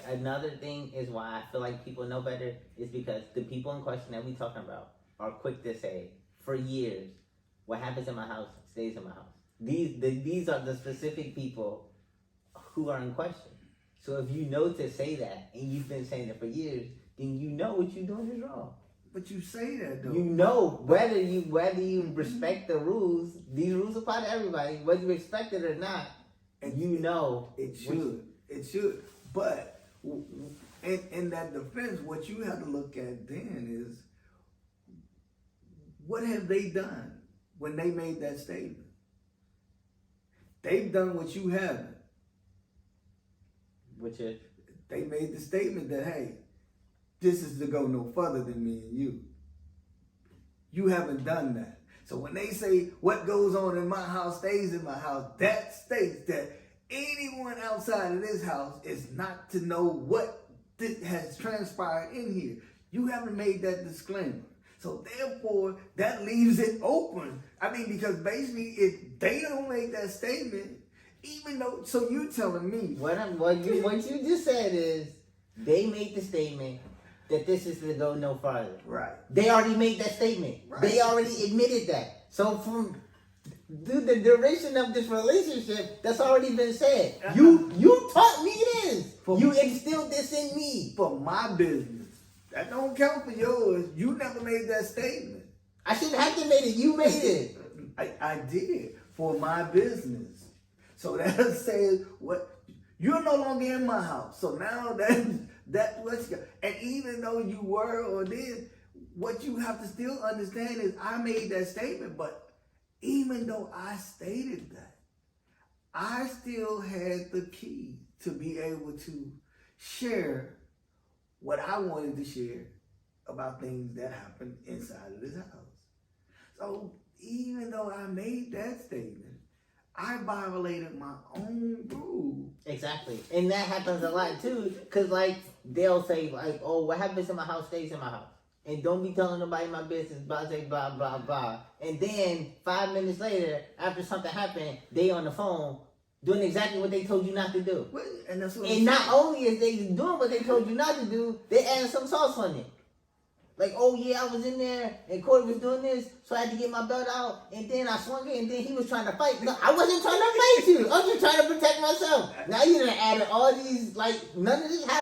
another thing is why I feel like people know better is because the people in question that we talking about are quick to say for years, what happens in my house stays in my house. These are the specific people who are in question. So if you know to say that and you've been saying it for years, then you know what you're doing is wrong. But you say that though. You know whether you respect the rules. These rules apply to everybody, whether you expect it or not. And you know it should. But in that defense, what you have to look at then is what have they done when they made that statement? They've done what you haven't. Which is? They made the statement that, hey, this is to go no further than me and you. You haven't done that. So when they say what goes on in my house stays in my house, that states that anyone outside of this house is not to know what has transpired in here. You haven't made that disclaimer. So therefore, that leaves it open. I mean, because basically, if they don't make that statement, even though, so you're telling me. What you just said is, they made the statement that this is to go no farther. Right. They already made that statement. Right. They already admitted that. So from the duration of this relationship, that's already been said. You taught me this. You instilled this in me. For my business. That don't count for yours. You never made that statement. I shouldn't have to make it. You made it. I did. For my business. So that says what you're no longer in my house. So now that's what's and even though you were or did, what you have to still understand is I made that statement, but even though I stated that, I still had the key to be able to share what I wanted to share about things that happened inside of this house. So even though I made that statement, I violated my own rule. Exactly. And that happens a lot too, because like they'll say like, oh, what happens in my house stays in my house. And don't be telling nobody my business, blah, blah, blah, blah. And then 5 minutes later, after something happened, they on the phone doing exactly what they told you not to do. Well, and that's what and not only is they doing what they told you not to do, they adding some sauce on it. Like, oh yeah, I was in there and Corey was doing this, so I had to get my belt out, and then I swung it, and then he was trying to fight. No, I wasn't trying to fight you. I was just trying to protect myself. Now you done added all these, like, none of this happened.